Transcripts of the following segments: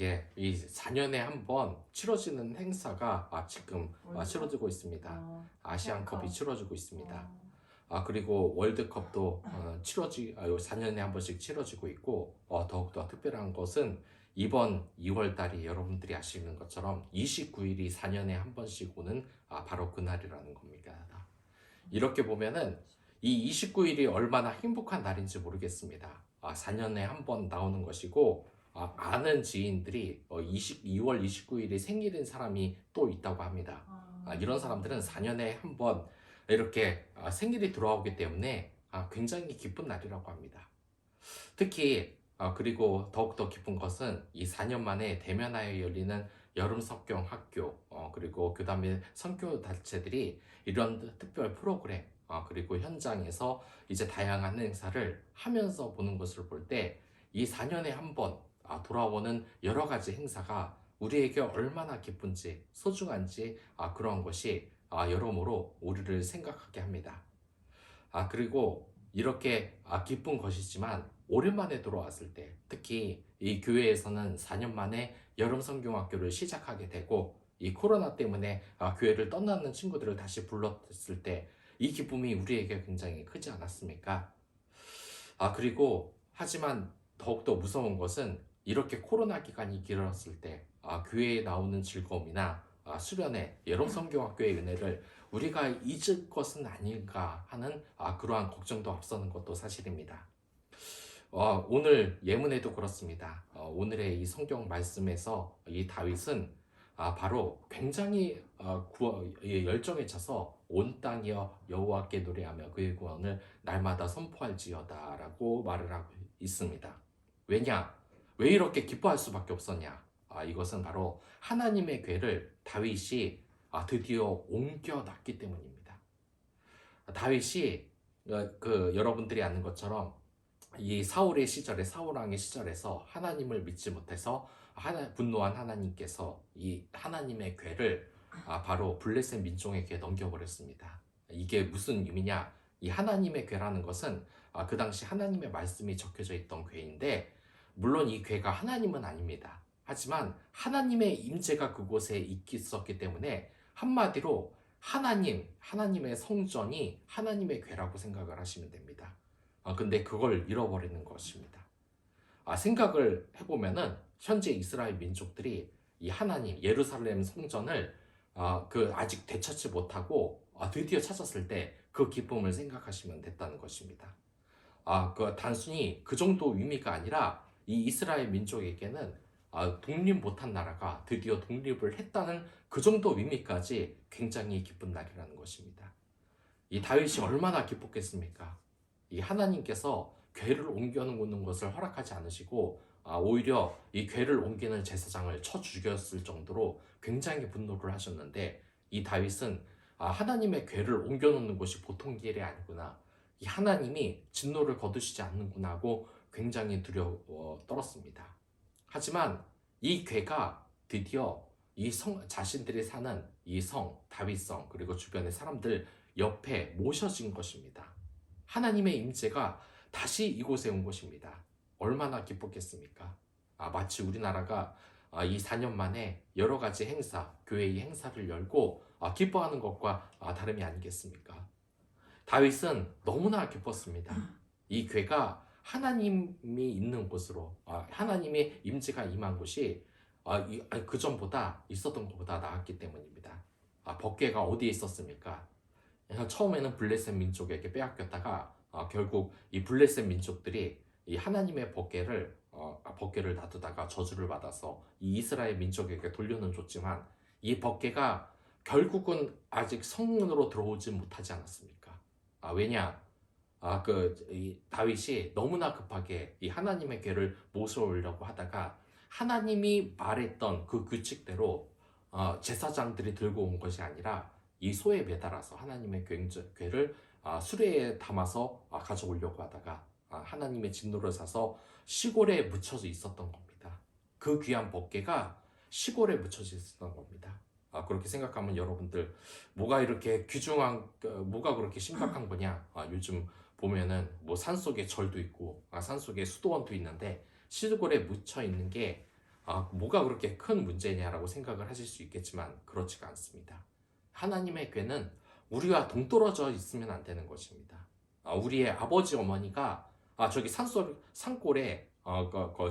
예, 이 4년에 한 번 치러지는 행사가 지금 월드컵? 치러지고 있습니다. 아시안컵이 아시안컵. 치러지고 있습니다. 어, 그리고 월드컵도 4년에 한 번씩 치러지고 있고, 더욱더 특별한 것은 이번 2월 달이 여러분들이 아시는 것처럼 29일이 4년에 한 번씩 오는 바로 그날이라는 겁니다. 이렇게 보면은 이 29일이 얼마나 행복한 날인지 모르겠습니다. 4년에 한 번 나오는 것이고, 아는 지인들이 2월 29일이 생일인 사람이 또 있다고 합니다. 이런 사람들은 4년에 한 번 이렇게 생일이 돌아오기 때문에 굉장히 기쁜 날이라고 합니다. 특히 그리고 더욱더 기쁜 것은 이 4년 만에 대면하여 열리는 여름 성경 학교 그리고 그 다음에 선교 단체들이 이런 특별 프로그램 그리고 현장에서 이제 다양한 행사를 하면서 보는 것을 볼 때 이 4년에 한 번 돌아오는 여러 가지 행사가 우리에게 얼마나 기쁜지 소중한지 그런 것이 여러모로 우리를 생각하게 합니다. 그리고 이렇게 기쁜 것이지만 오랜만에 돌아왔을 때 특히 이 교회에서는 4년 만에 여름 성경학교를 시작하게 되고 이 코로나 때문에 교회를 떠나는 친구들을 다시 불렀을 때 이 기쁨이 우리에게 굉장히 크지 않았습니까? 그리고 하지만 더욱더 무서운 것은 이렇게 코로나 기간이 길었을 때 교회에 나오는 즐거움이나 수련회, 여름 성경학교의 은혜를 우리가 잊을 것은 아닌가 하는 그러한 걱정도 앞서는 것도 사실입니다. 오늘 예문에도 그렇습니다. 오늘의 이 성경 말씀에서 이 다윗은 바로 굉장히 열정에 차서 온 땅이여 여호와께 노래하며 그의 구원을 날마다 선포할지어다라고 말을 하고 있습니다. 왜냐? 왜 이렇게 기뻐할 수밖에 없었냐? 이것은 바로 하나님의 궤를 다윗이 드디어 옮겨놨기 때문입니다. 다윗이 여러분들이 아는 것처럼 이 사울의 시절에 사울 왕의 시절에서 하나님을 믿지 못해서 분노한 하나님께서 이 하나님의 궤를 바로 블레셋 민족에게 넘겨버렸습니다. 이게 무슨 의미냐? 이 하나님의 궤라는 것은 그 당시 하나님의 말씀이 적혀져 있던 궤인데 물론 이 궤가 하나님은 아닙니다. 하지만 하나님의 임재가 그곳에 있었기 때문에 한마디로 하나님의 성전이 하나님의 궤라고 생각을 하시면 됩니다. 근데 그걸 잃어버리는 것입니다. 생각을 해보면은 현재 이스라엘 민족들이 이 하나님 예루살렘 성전을 아직 되찾지 못하고 드디어 찾았을 때 그 기쁨을 생각하시면 됐다는 것입니다. 단순히 그 정도 의미가 아니라 이 이스라엘 민족에게는 독립 못한 나라가 드디어 독립을 했다는 그 정도 의미까지 굉장히 기쁜 날이라는 것입니다. 이 다윗이 얼마나 기뻤겠습니까? 이 하나님께서 궤를 옮겨놓는 것을 허락하지 않으시고 오히려 이 궤를 옮기는 제사장을 쳐 죽였을 정도로 굉장히 분노를 하셨는데 이 다윗은 하나님의 궤를 옮겨놓는 것이 보통 일이 아니구나. 이 하나님이 진노를 거두시지 않는구나 하고 굉장히 두려워 떨었습니다. 하지만 이 궤가 드디어 자신들이 사는 이 다윗성 그리고 주변의 사람들 옆에 모셔진 것입니다. 하나님의 임재가 다시 이곳에 온 것입니다. 얼마나 기뻤겠습니까? 마치 우리나라가 이 4년 만에 여러 가지 교회의 행사를 열고 기뻐하는 것과 다름이 아니겠습니까? 다윗은 너무나 기뻤습니다. 이 궤가 하나님이 있는 곳으로, 하나님의 임재가 임한 곳이 그 전보다 있었던 것보다 나았기 때문입니다. 법궤가 어디에 있었습니까? 처음에는 블레셋 민족에게 빼앗겼다가 결국 이 블레셋 민족들이 이 하나님의 법궤를 놔두다가 저주를 받아서 이 이스라엘 민족에게 돌려는 줬지만 이 법궤가 결국은 아직 성문으로 들어오지 못하지 않았습니까? 왜냐? 이 다윗이 너무나 급하게 이 하나님의 궤를 모셔오려고 하다가 하나님이 말했던 그 규칙대로 제사장들이 들고 온 것이 아니라 이 소에 매달아서 하나님의 궤를 수레에 담아서 가져오려고 하다가 하나님의 진노를 사서 시골에 묻혀져 있었던 겁니다. 그 귀한 법궤가 시골에 묻혀져 있었던 겁니다. 그렇게 생각하면 여러분들 뭐가 이렇게 뭐가 그렇게 심각한 거냐? 요즘 보면은 뭐 산속에 절도 있고 산속에 수도원도 있는데 시골에 묻혀 있는 게 뭐가 그렇게 큰 문제냐라고 생각을 하실 수 있겠지만 그렇지가 않습니다. 하나님의 궤는 우리와 동떨어져 있으면 안 되는 것입니다. 우리의 아버지 어머니가 저기 산골에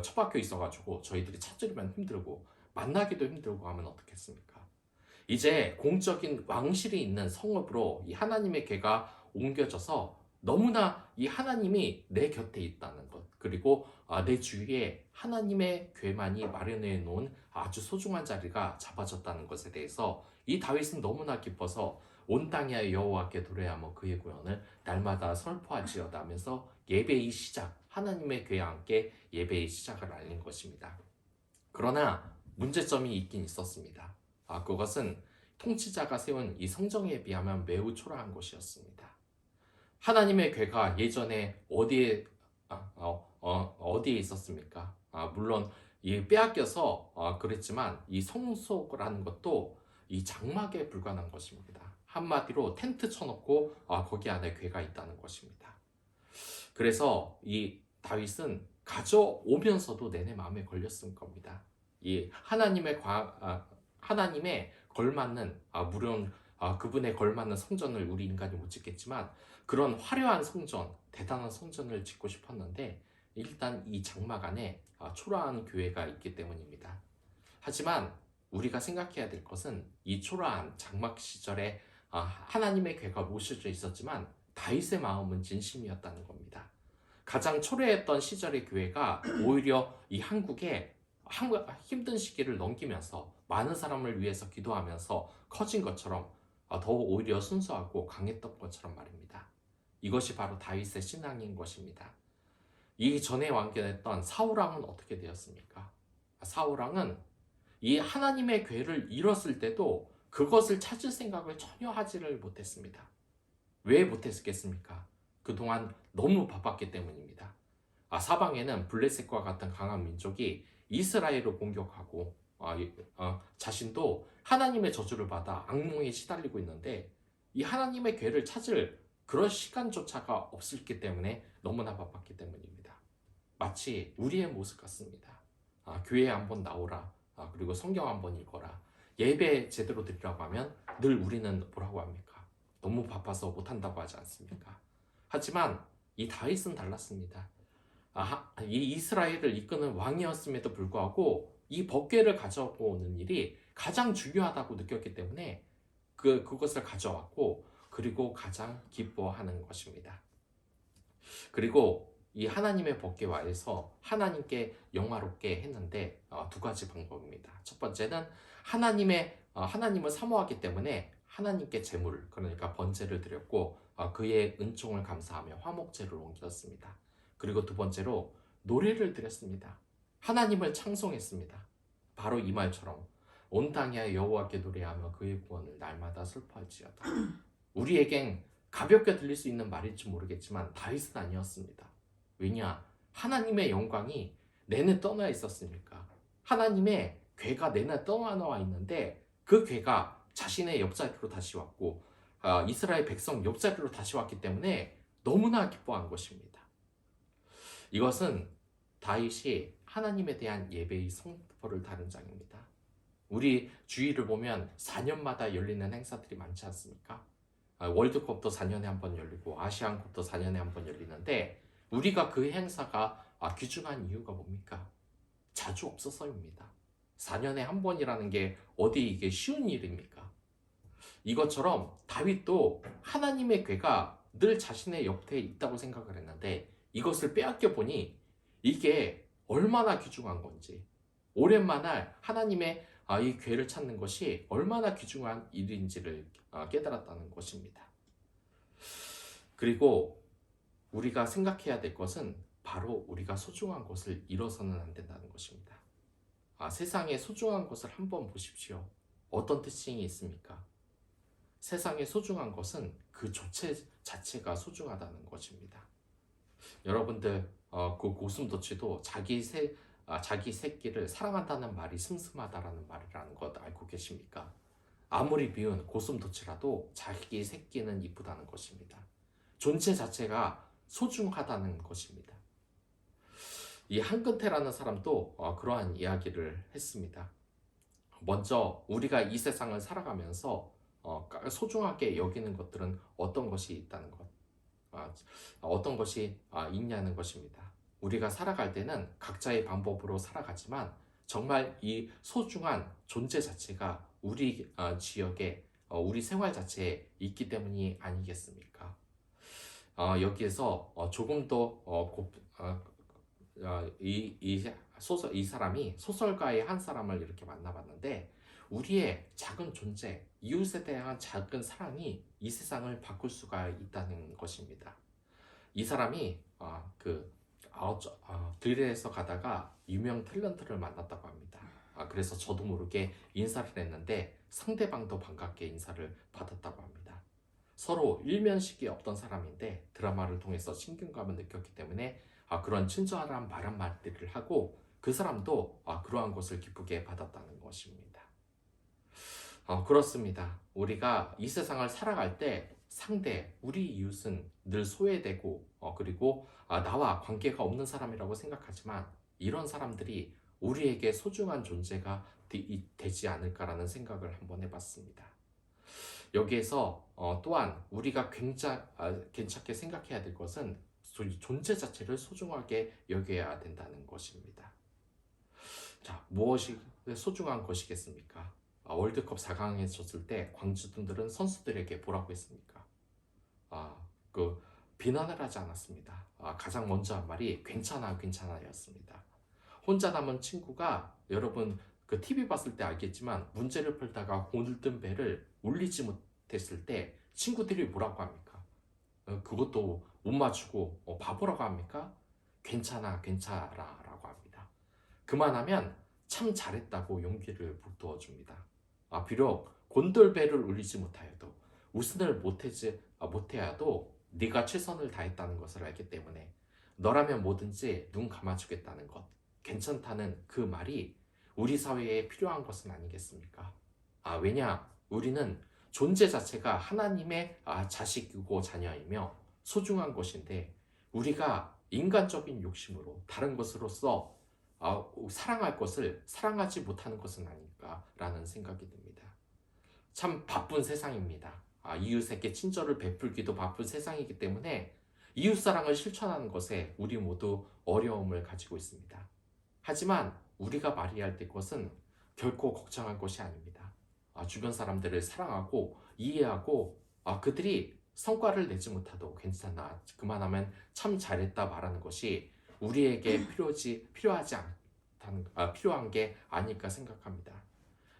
처박혀 있어가지고 저희들이 찾으려면 힘들고 만나기도 힘들고 하면 어떻겠습니까? 이제 공적인 왕실이 있는 성읍으로 이 하나님의 궤가 옮겨져서 너무나 이 하나님이 내 곁에 있다는 것, 그리고 내 주위에 하나님의 궤만이 마련해 놓은 아주 소중한 자리가 잡아졌다는 것에 대해서 이 다윗은 너무나 기뻐서 온 땅에 여호와께 노래하며 그의 구원을 날마다 설포하지어다 하면서 예배의 시작, 하나님의 궤와 함께 예배의 시작을 알린 것입니다. 그러나 문제점이 있긴 있었습니다. 그것은 통치자가 세운 이 성정에 비하면 매우 초라한 것이었습니다. 하나님의 궤가 예전에 어디에 있었습니까? 물론 이 빼앗겨서 그랬지만 이 성소라는 것도 이 장막에 불과한 것입니다. 한마디로 텐트 쳐놓고 거기 안에 궤가 있다는 것입니다. 그래서 이 다윗은 가져오면서도 내내 마음에 걸렸을 겁니다. 이 하나님의 걸맞는 물론 그분의 걸맞는 성전을 우리 인간이 못 짓겠지만 그런 화려한 성전, 대단한 성전을 짓고 싶었는데 일단 이 장막 안에 초라한 교회가 있기 때문입니다. 하지만 우리가 생각해야 될 것은 이 초라한 장막 시절에 하나님의 궤가 모셔져 있었지만 다윗의 마음은 진심이었다는 겁니다. 가장 초래했던 시절의 교회가 오히려 이 한국에 힘든 시기를 넘기면서 많은 사람을 위해서 기도하면서 커진 것처럼 더 오히려 순수하고 강했던 것처럼 말입니다. 이것이 바로 다윗의 신앙인 것입니다. 이 전에 왕권했던 사울왕은 어떻게 되었습니까? 사울왕은 이 하나님의 궤를 잃었을 때도 그것을 찾을 생각을 전혀 하지를 못했습니다. 왜 못했겠습니까? 그동안 너무 바빴기 때문입니다. 사방에는 블레셋과 같은 강한 민족이 이스라엘을 공격하고 자신도 하나님의 저주를 받아 악몽에 시달리고 있는데 이 하나님의 궤를 찾을 그런 시간조차가 없었기 때문에 너무나 바빴기 때문입니다. 마치 우리의 모습 같습니다. 교회에 한번 나오라. 그리고 성경 한번 읽어라. 예배 제대로 드리라고 하면 늘 우리는 뭐라고 합니까? 너무 바빠서 못한다고 하지 않습니까? 하지만 이 다윗은 달랐습니다. 이 이스라엘을 이끄는 왕이었음에도 불구하고 이 법궤를 가져오는 일이 가장 중요하다고 느꼈기 때문에 그것을 가져왔고 그리고 가장 기뻐하는 것입니다. 그리고 이 하나님의 법궤와에서 하나님께 영화롭게 했는데 두 가지 방법입니다. 첫 번째는 하나님을 사모하기 때문에 하나님께 제물, 그러니까 번제를 드렸고 그의 은총을 감사하며 화목제를 옮겼습니다. 그리고 두 번째로 노래를 드렸습니다. 하나님을 창송했습니다. 바로 이 말처럼 온 땅에 여호와께 노래하며 그의 구원을 날마다 슬퍼할지어다. 우리에겐 가볍게 들릴 수 있는 말일지 모르겠지만 다윗은 아니었습니다. 왜냐? 하나님의 영광이 내내 떠나 있었으니까. 하나님의 궤가 내내 떠나와 있는데 그 궤가 자신의 옆자리로 다시 왔고 이스라엘 백성 옆자리로 다시 왔기 때문에 너무나 기뻐한 것입니다. 이것은 다윗이 하나님에 대한 예배의 선포를 다룬 장입니다. 우리 주일을 보면 4년마다 열리는 행사들이 많지 않습니까? 월드컵도 4년에 한 번 열리고 아시안컵도 4년에 한 번 열리는데 우리가 그 행사가 귀중한 이유가 뭡니까? 자주 없어서입니다. 4년에 한 번이라는 게 어디 이게 쉬운 일입니까? 이것처럼 다윗도 하나님의 궤가 늘 자신의 옆에 있다고 생각을 했는데 이것을 빼앗겨 보니 이게 얼마나 귀중한 건지 오랜만에 하나님의 이 궤를 찾는 것이 얼마나 귀중한 일인지를 깨달았다는 것입니다. 그리고 우리가 생각해야 될 것은 바로 우리가 소중한 것을 잃어서는 안 된다는 것입니다. 세상에 소중한 것을 한번 보십시오. 어떤 특징이 있습니까? 세상에 소중한 것은 그 조체 자체가 소중하다는 것입니다. 여러분들 그 고슴도치도 자기 새끼를 사랑한다는 말이 슴슴하다라는 말이라는 것 알고 계십니까? 아무리 미운 고슴도치라도 자기 새끼는 이쁘다는 것입니다. 존재 자체가 소중하다는 것입니다. 이 한근태라는 사람도 그러한 이야기를 했습니다. 먼저 우리가 이 세상을 살아가면서 소중하게 여기는 것들은 어떤 것이 있다는 것, 아, 어떤 것이 있냐는 것입니다. 우리가 살아갈 때는 각자의 방법으로 살아가지만 정말 이 소중한 존재 자체가 우리 지역에 우리 생활 자체에 있기 때문이 아니겠습니까? 여기에서 조금 더 이 사람이 소설가의 한 사람을 이렇게 만나봤는데 우리의 작은 존재, 이웃에 대한 작은 사랑이 이 세상을 바꿀 수가 있다는 것입니다. 이 사람이 들에서 가다가 유명 탤런트를 만났다고 합니다. 그래서 저도 모르게 인사를 했는데 상대방도 반갑게 인사를 받았다고 합니다. 서로 일면식이 없던 사람인데 드라마를 통해서 친근감을 느꼈기 때문에 그런 친절한 말 한마디를 하고 그 사람도 그러한 것을 기쁘게 받았다는 것입니다. 그렇습니다. 우리가 이 세상을 살아갈 때 우리 이웃은 늘 소외되고 그리고 나와 관계가 없는 사람이라고 생각하지만 이런 사람들이 우리에게 소중한 존재가 되지 않을까라는 생각을 한번 해봤습니다. 여기에서 또한 우리가 괜찮게 생각해야 될 것은 존재 자체를 소중하게 여겨야 된다는 것입니다. 자, 무엇이 소중한 것이겠습니까? 월드컵 4강에 졌을 때 광주분들은 선수들에게 뭐라고 했습니까? 아, 그 비난을 하지 않았습니다. 가장 먼저 한 말이 괜찮아, 괜찮아였습니다. 혼자 남은 친구가 여러분 그 TV 봤을 때 알겠지만 문제를 풀다가 골든벨을 울리지 못했을 때 친구들이 뭐라고 합니까? 그것도 못 맞추고 바보라고 합니까? 괜찮아, 괜찮아라고 합니다. 그만하면 참 잘했다고 용기를 북돋워 줍니다. 비록 곤돌벨을 울리지 못하여도 우승을 못해야도 네가 최선을 다했다는 것을 알기 때문에 너라면 뭐든지 눈 감아주겠다는 것, 괜찮다는 그 말이 우리 사회에 필요한 것은 아니겠습니까? 왜냐? 우리는 존재 자체가 하나님의 자식이고 자녀이며 소중한 것인데 우리가 인간적인 욕심으로 다른 것으로서 사랑할 것을 사랑하지 못하는 것은 아닐까라는 생각이 듭니다. 참 바쁜 세상입니다. 이웃에게 친절을 베풀기도 바쁜 세상이기 때문에 이웃사랑을 실천하는 것에 우리 모두 어려움을 가지고 있습니다. 하지만 우리가 말해야 될 것은 결코 걱정할 것이 아닙니다. 주변 사람들을 사랑하고 이해하고 그들이 성과를 내지 못해도 괜찮아. 그만하면 참 잘했다 말하는 것이 우리에게 필요한 게 아닐까 생각합니다.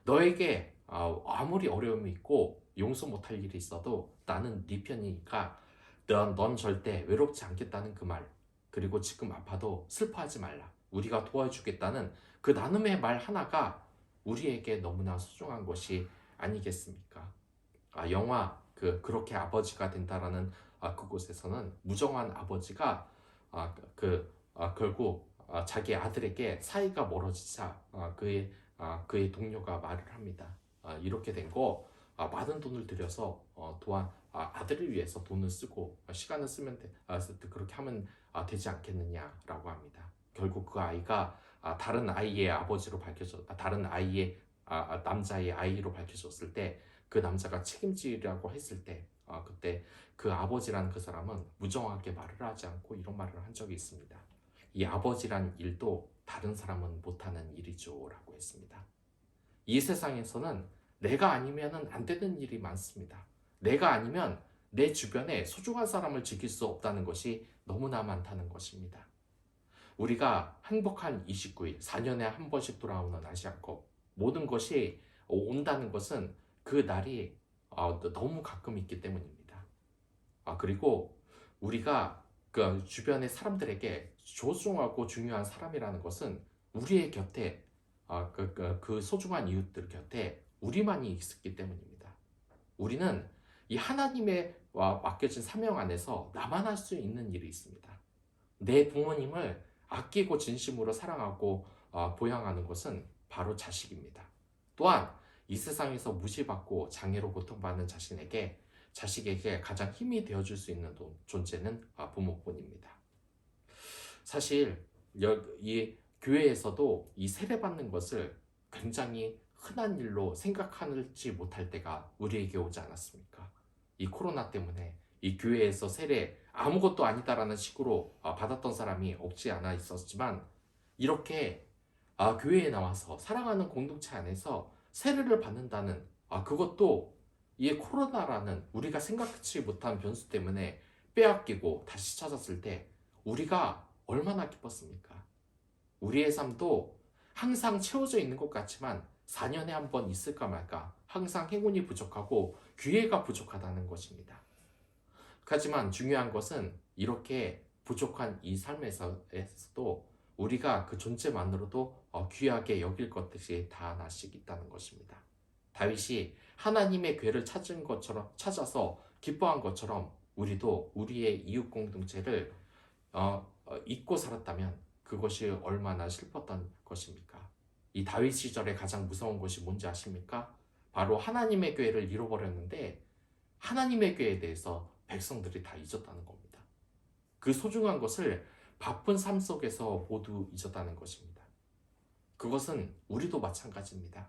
너에게 아무리 어려움이 있고 용서 못할 일이 있어도 나는 네 편이니까 넌 절대 외롭지 않겠다는 그 말, 그리고 지금 아파도 슬퍼하지 말라. 우리가 도와주겠다는 그 나눔의 말 하나가 우리에게 너무나 소중한 것이 아니겠습니까? 영화 그렇게 아버지가 된다라는 그곳에서는 무정한 아버지가 결국 자기 아들에게 사이가 멀어지자 그의 동료가 말을 합니다. 이렇게 된 거 많은 돈을 들여서 또한 아들을 위해서 돈을 쓰고 시간을 쓰면 그렇게 하면 되지 않겠느냐라고 합니다. 결국 그 아이가 다른 아이의 아버지로 다른 아이의 남자의 아이로 밝혀졌을 때 그 남자가 책임지라고 했을 때 그때 그 아버지라는 그 사람은 무정하게 말을 하지 않고 이런 말을 한 적이 있습니다. 이 아버지란 일도 다른 사람은 못하는 일이죠 라고 했습니다. 이 세상에서는 내가 아니면 안 되는 일이 많습니다. 내가 아니면 내 주변에 소중한 사람을 지킬 수 없다는 것이 너무나 많다는 것입니다. 우리가 행복한 29일, 4년에 한 번씩 돌아오는 아시안컵, 모든 것이 온다는 것은 그 날이 너무 가끔 있기 때문입니다. 그리고 우리가 그 주변의 사람들에게 소중하고 중요한 사람이라는 것은 우리의 곁에 그 소중한 이웃들 곁에 우리만이 있었기 때문입니다. 우리는 이 하나님의 맡겨진 사명 안에서 나만 할 수 있는 일이 있습니다. 내 부모님을 아끼고 진심으로 사랑하고 보양하는 것은 바로 자식입니다. 또한 이 세상에서 무시받고 장애로 고통받는 자식에게 가장 힘이 되어줄 수 있는 존재는 부모뿐입니다. 사실 이 교회에서도 이 세례받는 것을 굉장히 흔한 일로 생각하지 못할 때가 우리에게 오지 않았습니까? 이 코로나 때문에 이 교회에서 세례 아무것도 아니다라는 식으로 받았던 사람이 없지 않아 있었지만, 이렇게 교회에 나와서 사랑하는 공동체 안에서 세례를 받는다는 그것도 이 코로나라는 우리가 생각지 못한 변수 때문에 빼앗기고 다시 찾았을 때 우리가 얼마나 기뻤습니까? 우리의 삶도 항상 채워져 있는 것 같지만 4년에 한 번 있을까 말까 항상 행운이 부족하고 기회가 부족하다는 것입니다. 하지만 중요한 것은 이렇게 부족한 이 삶에서도 우리가 그 존재만으로도 귀하게 여길 것들이 다 하나씩 있다는 것입니다. 다윗이 하나님의 궤를 찾아서 기뻐한 것처럼 우리도 우리의 이웃 공동체를 잊고 살았다면 그것이 얼마나 슬펐던 것입니까? 이 다윗 시절에 가장 무서운 것이 뭔지 아십니까? 바로 하나님의 궤를 잃어버렸는데 하나님의 궤에 대해서 백성들이 다 잊었다는 겁니다. 그 소중한 것을 바쁜 삶 속에서 모두 잊었다는 것입니다. 그것은 우리도 마찬가지입니다.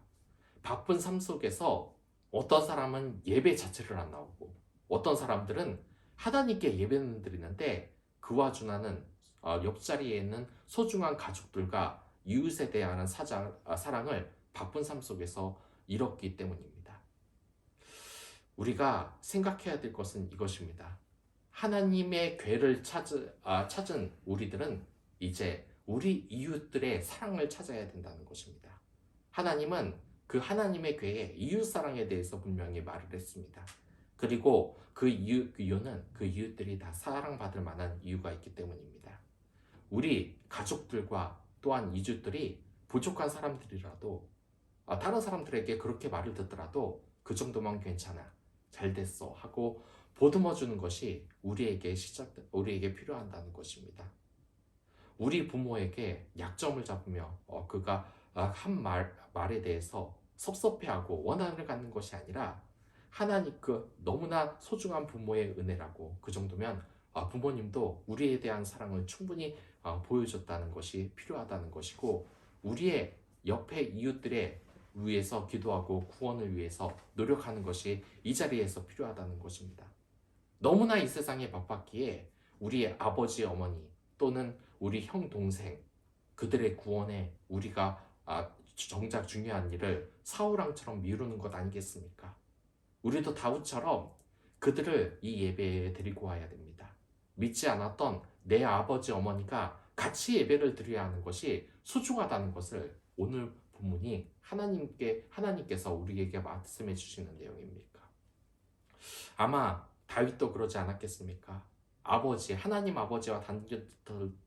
바쁜 삶 속에서 어떤 사람은 예배 자체를 안 나오고 어떤 사람들은 하나님께 예배는 드리는데 그와 준하는 옆자리에 있는 소중한 가족들과 이웃에 대한 사랑을 바쁜 삶 속에서 잃었기 때문입니다. 우리가 생각해야 될 것은 이것입니다. 하나님의 궤를 찾은 우리들은 이제 우리 이웃들의 사랑을 찾아야 된다는 것입니다. 하나님은 그 하나님의 궤에 이웃 사랑에 대해서 분명히 말을 했습니다. 그리고 그 이유는 그 이웃들이 다 사랑받을 만한 이유가 있기 때문입니다. 우리 가족들과 또한 이웃들이 부족한 사람들이라도 다른 사람들에게 그렇게 말을 듣더라도 그 정도만 괜찮아, 잘 됐어 하고 보듬어 주는 것이 우리에게 필요한다는 것입니다. 우리 부모에게 약점을 잡으며 그가 한 말에 대해서 섭섭해하고 원한을 갖는 것이 아니라 하나님 너무나 소중한 부모의 은혜라고 그 정도면 부모님도 우리에 대한 사랑을 충분히 보여줬다는 것이 필요하다는 것이고 우리의 옆에 이웃들의 위해서 기도하고 구원을 위해서 노력하는 것이 이 자리에서 필요하다는 것입니다. 너무나 이 세상에 바빴기에 우리의 아버지, 어머니 또는 우리 형, 동생 그들의 구원에 우리가 정작 중요한 일을 사울왕처럼 미루는 것 아니겠습니까? 우리도 다윗처럼 그들을 이 예배에 데리고 와야 됩니다. 믿지 않았던 내 아버지, 어머니가 같이 예배를 드려야 하는 것이 소중하다는 것을 오늘 본문이 하나님께서 우리에게 말씀해 주시는 내용입니다. 아마 다윗도 그러지 않았겠습니까? 하나님 아버지와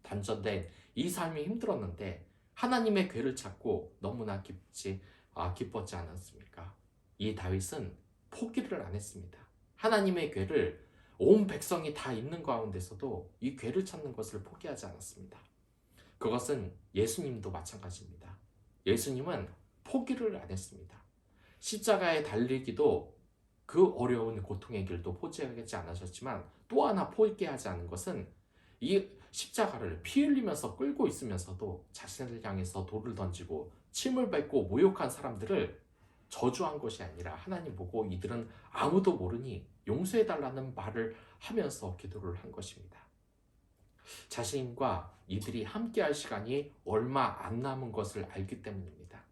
단절된 이 삶이 힘들었는데 하나님의 궤를 찾고 너무나 기뻤지 않았습니까? 이 다윗은 포기를 안 했습니다. 하나님의 궤를 온 백성이 다 있는 가운데서도 이 궤를 찾는 것을 포기하지 않았습니다. 그것은 예수님도 마찬가지입니다. 예수님은 포기를 안 했습니다. 십자가에 달리기도 그 어려운 고통의 길도 포기하지 않으셨지만 또 하나 포기하지 않은 것은 이 십자가를 피 흘리면서 끌고 있으면서도 자신을 향해서 돌을 던지고 침을 뱉고 모욕한 사람들을 저주한 것이 아니라 하나님 보고 이들은 아무도 모르니 용서해달라는 말을 하면서 기도를 한 것입니다. 자신과 이들이 함께할 시간이 얼마 안 남은 것을 알기 때문입니다.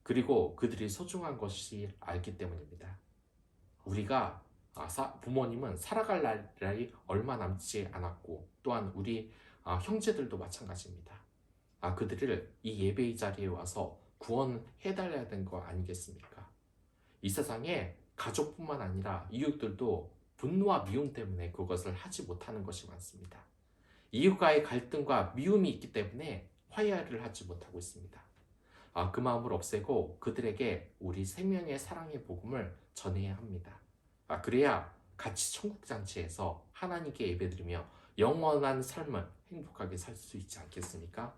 그리고 그들이 소중한 것이 알기 때문입니다. 우리가 부모님은 살아갈 날이 얼마 남지 않았고 또한 우리 형제들도 마찬가지입니다. 그들을 이 예배의 자리에 와서 구원해달라야 되는 거 아니겠습니까? 이 세상에 가족뿐만 아니라 이웃들도 분노와 미움 때문에 그것을 하지 못하는 것이 많습니다. 이웃과의 갈등과 미움이 있기 때문에 화해를 하지 못하고 있습니다. 그 마음을 없애고 그들에게 우리 생명의 사랑의 복음을 전해야 합니다. 그래야 같이 천국잔치에서 하나님께 예배드리며 영원한 삶을 행복하게 살 수 있지 않겠습니까?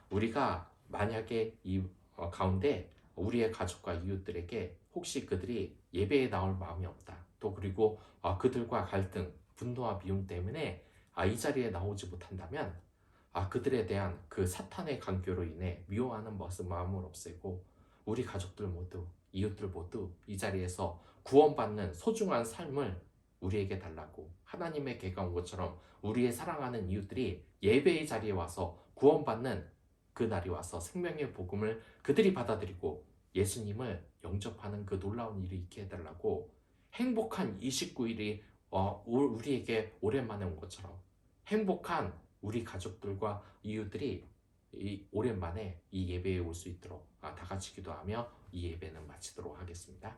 우리가 만약에 이 가운데 우리의 가족과 이웃들에게 혹시 그들이 예배에 나올 마음이 없다. 또 그리고 그들과 갈등, 분노와 미움 때문에 이 자리에 나오지 못한다면 그들에 대한 그 사탄의 강교로 인해 미워하는 마음을 없애고 우리 가족들 모두, 이웃들 모두 이 자리에서 구원받는 소중한 삶을 우리에게 달라고, 하나님의 개가 온 것처럼 우리의 사랑하는 이웃들이 예배의 자리에 와서 구원받는 그 날이 와서 생명의 복음을 그들이 받아들이고 예수님을 영접하는 그 놀라운 일이 있게 해달라고, 행복한 29일이 우리에게 오랜만에 온 것처럼 행복한 우리 가족들과 이웃들이 오랜만에 이 예배에 올 수 있도록 다 같이 기도하며 이 예배는 마치도록 하겠습니다.